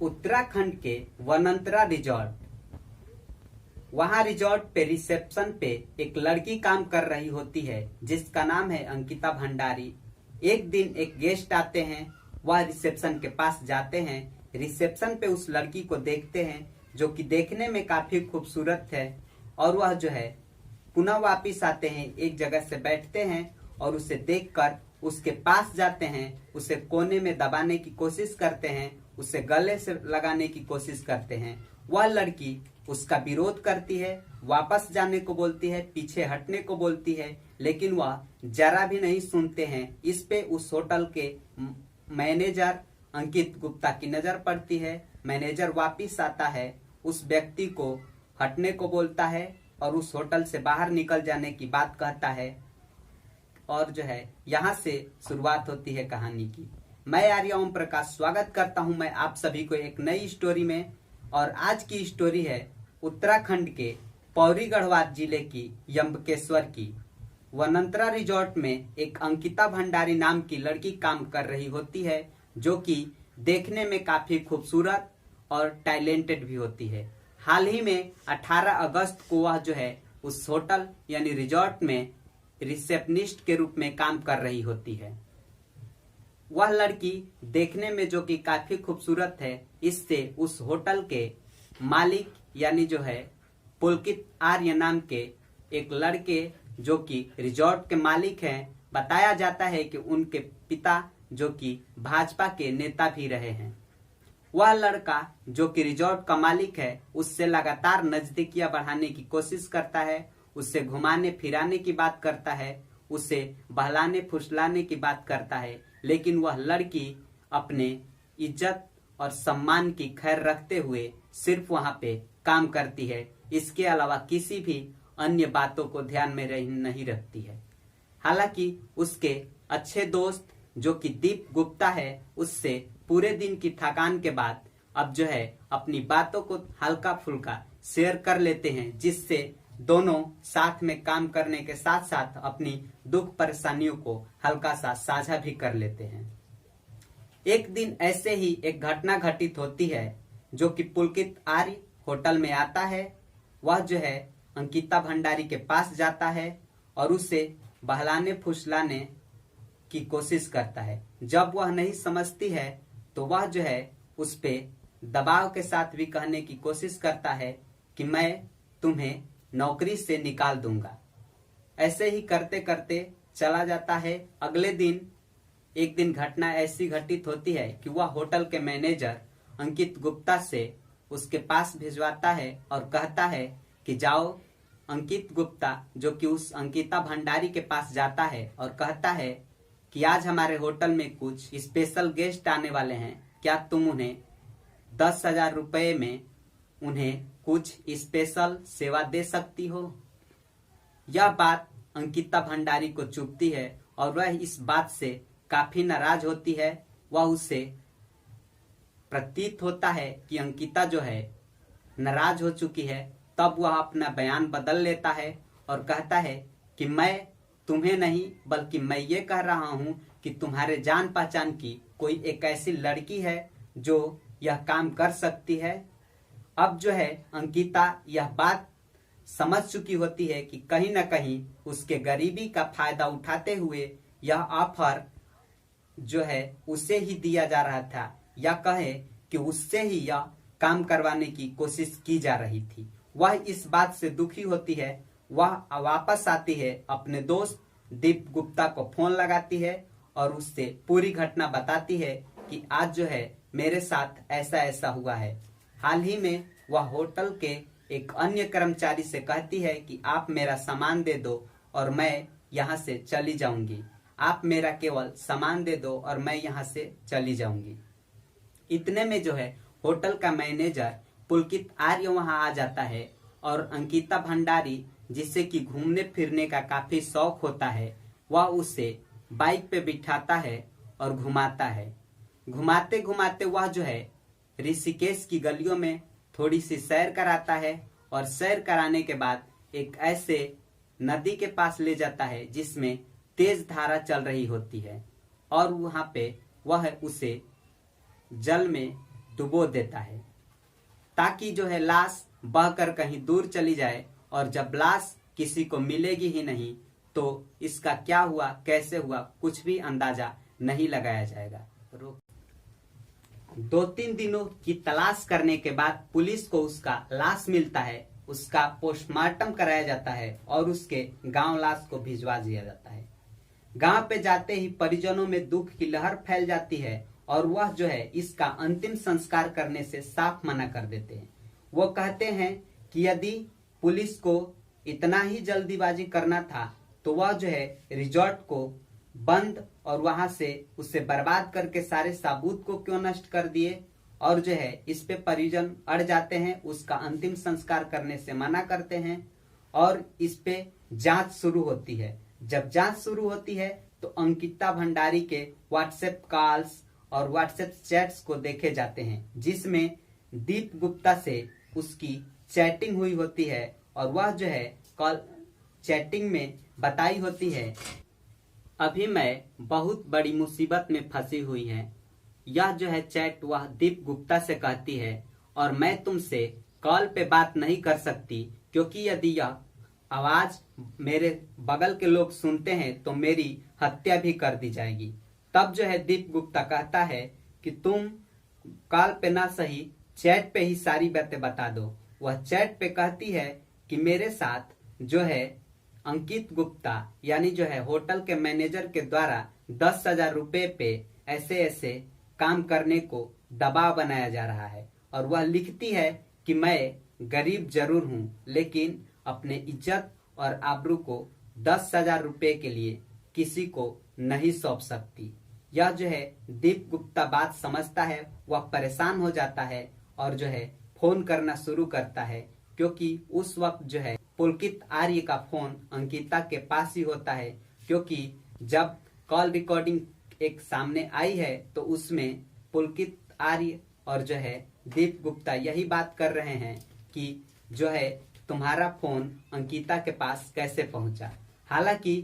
उत्तराखंड के वनंतरा रिजॉर्ट। वहां रिजॉर्ट पे रिसेप्शन पे एक लड़की काम कर रही होती है जिसका नाम है अंकिता भंडारी। एक दिन एक गेस्ट आते हैं, वह रिसेप्शन के पास जाते हैं। रिसेप्शन पे उस लड़की को देखते हैं जो कि देखने में काफी खूबसूरत है, और वह जो है पुनः वापिस आते हैं, एक जगह से बैठते हैं और उसे देखकर उसके पास जाते हैं, उसे कोने में दबाने की कोशिश करते हैं, उसे गले से लगाने की कोशिश करते हैं। वह लड़की उसका विरोध करती है, वापस जाने को बोलती है, पीछे हटने को बोलती है, लेकिन वह जरा भी नहीं सुनते हैं। इस पे उस होटल के मैनेजर अंकित गुप्ता की नजर पड़ती है। मैनेजर वापिस आता है, उस व्यक्ति को हटने को बोलता है और उस होटल से बाहर निकल जाने की बात कहता है। और जो है यहाँ से शुरुआत होती है कहानी की। मैं आर्य ओम प्रकाश स्वागत करता हूँ मैं आप सभी को एक नई स्टोरी में। और आज की स्टोरी है उत्तराखंड के पौड़ी गढ़वाल जिले की यम्बकेश्वर की। वनंतरा रिजॉर्ट में एक अंकिता भंडारी नाम की लड़की काम कर रही होती है, जो कि देखने में काफी खूबसूरत और टैलेंटेड भी होती है। हाल ही में 18 अगस्त को वह जो है उस होटल यानी रिजॉर्ट में रिसेप्शनिस्ट के रूप में काम कर रही होती है। वह लड़की देखने में जो कि काफी खूबसूरत है, इससे उस होटल के मालिक यानी जो है पुलकित आर्य नाम के एक लड़के जो कि रिजॉर्ट के मालिक हैं, बताया जाता है कि उनके पिता जो कि भाजपा के नेता भी रहे हैं। वह लड़का जो कि रिजॉर्ट का मालिक है, उससे लगातार नजदीकियां बढ़ाने की कोशिश करता है, उससे घुमाने फिराने की बात करता है, उसे बहलाने फुसलाने की बात करता है, लेकिन वह लड़की अपने इज्जत और सम्मान की खैर रखते हुए सिर्फ वहां पे काम करती है। इसके अलावा किसी भी अन्य बातों को ध्यान में नहीं रखती है। हालांकि उसके अच्छे दोस्त जो कि दीप गुप्ता है, उससे पूरे दिन की थकान के बाद अब जो है अपनी बातों को हल्का फुल्का शेयर कर लेते हैं, जिससे दोनों साथ में काम करने के साथ साथ अपनी दुख परेशानियों को हल्का सा साझा भी कर लेते हैं। एक दिन ऐसे ही एक घटना घटित होती है जो कि पुलकित आर्य होटल में आता है। वह जो है अंकिता भंडारी के पास जाता है और उसे बहलाने फुसलाने की कोशिश करता है। जब वह नहीं समझती है तो वह जो है उस पे दबाव के साथ भी कहने की कोशिश करता है कि मैं तुम्हें नौकरी से निकाल दूंगा। ऐसे ही करते करते चला जाता है। अगले दिन एक दिन घटना ऐसी घटित होती है कि वह होटल के मैनेजर अंकित गुप्ता से उसके पास भिजवाता है और कहता है कि जाओ। अंकित गुप्ता जो कि उस अंकिता भंडारी के पास जाता है और कहता है कि आज हमारे होटल में कुछ स्पेशल गेस्ट आने वाले हैं, क्या तुम उन्हें 10,000 रुपए में उन्हें कुछ स्पेशल सेवा दे सकती हो। यह बात अंकिता भंडारी को चुभती है और वह इस बात से काफी नाराज होती है। वह उसे प्रतीत होता है कि अंकिता जो है नाराज हो चुकी है। तब वह अपना बयान बदल लेता है और कहता है कि मैं तुम्हें नहीं बल्कि मैं ये कह रहा हूं कि तुम्हारे जान पहचान की कोई एक ऐसी लड़की है जो यह काम कर सकती है। अब जो है अंकिता यह बात समझ चुकी होती है कि कहीं न कहीं उसके गरीबी का फायदा उठाते हुए यह ऑफर जो है उसे ही दिया जा रहा था, या कहे कि उससे ही यह काम करवाने की कोशिश की जा रही थी। वह इस बात से दुखी होती है। वह वापस आती है, अपने दोस्त दीप गुप्ता को फोन लगाती है और उससे पूरी घटना बताती है कि आज जो है मेरे साथ ऐसा ऐसा हुआ है। हाल ही में वह होटल के एक अन्य कर्मचारी से कहती है कि आप मेरा सामान दे दो और मैं यहाँ से चली जाऊंगी। आप मेरा केवल सामान दे दो और मैं यहाँ से चली जाऊंगी। इतने में जो है होटल का मैनेजर पुलकित आर्य वहां आ जाता है और अंकिता भंडारी, जिसे कि घूमने फिरने का काफी शौक होता है, वह उसे बाइक पे बिठाता है और घुमाता है। घुमाते घुमाते वह जो है ऋषिकेश की गलियों में थोड़ी सी सैर कराता है और सैर कराने के बाद एक ऐसे नदी के पास ले जाता है जिसमें तेज धारा चल रही होती है, और वहां पे वह उसे जल में डुबो देता है ताकि जो है लाश बहकर कहीं दूर चली जाए, और जब लाश किसी को मिलेगी ही नहीं तो इसका क्या हुआ कैसे हुआ कुछ भी अंदाजा नहीं लगाया जाएगा। 2-3 दिनों की तलाश करने के बाद पुलिस को उसका लाश मिलता है, उसका पोस्टमार्टम कराया जाता है और उसके गांव लाश को भिजवा दिया जाता है। गांव पे जाते ही परिजनों में दुख की लहर फैल जाती है और वह जो है इसका अंतिम संस्कार करने से साफ मना कर देते हैं। वो कहते हैं कि यदि पुलिस को इतना ही जल्दीबाजी करना था तो वह जो है रिजॉर्ट को बंद और वहां से उसे बर्बाद करके सारे सबूत को क्यों नष्ट कर दिए, और जो है इस पे परिजन अड़ जाते हैं, उसका अंतिम संस्कार करने से मना करते हैं और इस पे जांच शुरू होती है। जब जांच शुरू होती है तो अंकिता भंडारी के व्हाट्सएप कॉल्स और व्हाट्सएप चैट्स को देखे जाते हैं जिसमें दीप गुप्ता से उसकी चैटिंग हुई होती है और वह जो है कॉल चैटिंग में बताई होती है, अभी मैं बहुत बड़ी मुसीबत में फंसी हुई है। यह जो है चैट वह दीप गुप्ता से कहती है और मैं तुमसे कॉल पे बात नहीं कर सकती क्योंकि यदि यह आवाज मेरे बगल के लोग सुनते हैं तो मेरी हत्या भी कर दी जाएगी। तब जो है दीप गुप्ता कहता है कि तुम कॉल पे ना सही चैट पे ही सारी बातें बता दो। वह चैट पे कहती है कि मेरे साथ जो है अंकित गुप्ता यानी जो है होटल के मैनेजर के द्वारा 10,000 रुपए पे ऐसे ऐसे काम करने को दबाव बनाया जा रहा है, और वह लिखती है कि मैं गरीब जरूर हूं लेकिन अपने इज्जत और आबरू को 10,000 रुपए के लिए किसी को नहीं सौंप सकती। यह जो है दीप गुप्ता बात समझता है, वह परेशान हो जाता है और जो है फोन करना शुरू करता है क्योंकि उस वक्त जो है पुलकित आर्य का फोन अंकिता के पास ही होता है, क्योंकि जब कॉल रिकॉर्डिंग एक सामने आई है तो उसमें पुलकित आर्य और जो है दीप गुप्ता यही बात कर रहे हैं कि जो है तुम्हारा फोन अंकिता के पास कैसे पहुंचा। हालांकि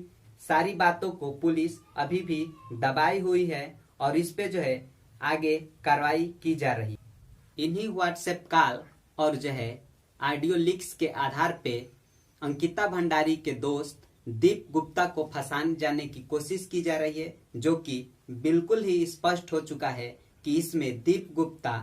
सारी बातों को पुलिस अभी भी दबाई हुई है और इस पे जो है आगे कार्रवाई की जा रही। इन्हीं व्हाट्सएप कॉल और जो है ऑडियो लीक्स के आधार पे अंकिता भंडारी के दोस्त दीप गुप्ता को फंसाने जाने की कोशिश की जा रही है, जो कि बिल्कुल ही स्पष्ट हो चुका है कि इसमें दीप गुप्ता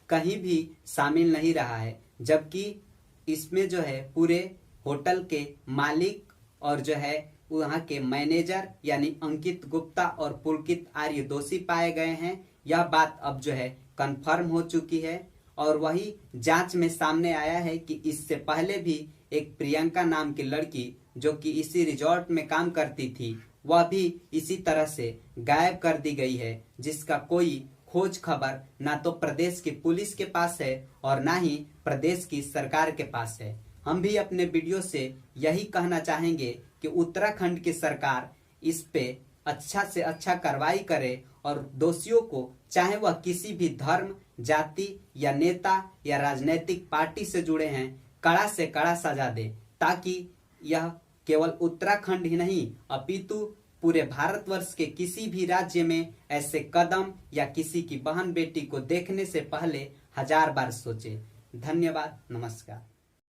कहीं भी शामिल नहीं रहा है, जबकि इसमें जो है पूरे होटल के मालिक और जो है वहाँ के मैनेजर यानी अंकित गुप्ता और पुलकित आर्य दोषी पाए गए हैं। यह बात अब जो है कंफर्म हो चुकी है और वही जांच में सामने आया है कि इससे पहले भी एक प्रियंका नाम की लड़की जो कि इसी रिजॉर्ट में काम करती थी, वह भी इसी तरह से गायब कर दी गई है, जिसका कोई खोज खबर ना तो प्रदेश की पुलिस के पास है और ना ही प्रदेश की सरकार के पास है। हम भी अपने वीडियो से यही कहना चाहेंगे कि उत्तराखंड की सरकार इस पे अच्छा से अच्छा कार्रवाई करे और दोषियों को, चाहे वह किसी भी धर्म, जाति या नेता या राजनीतिक पार्टी से जुड़े हैं, कड़ा से कड़ा सजा दे, ताकि यह केवल उत्तराखंड ही नहीं अपितु पूरे भारतवर्ष के किसी भी राज्य में ऐसे कदम या किसी की बहन बेटी को देखने से पहले 1000 बार सोचे। धन्यवाद, नमस्कार।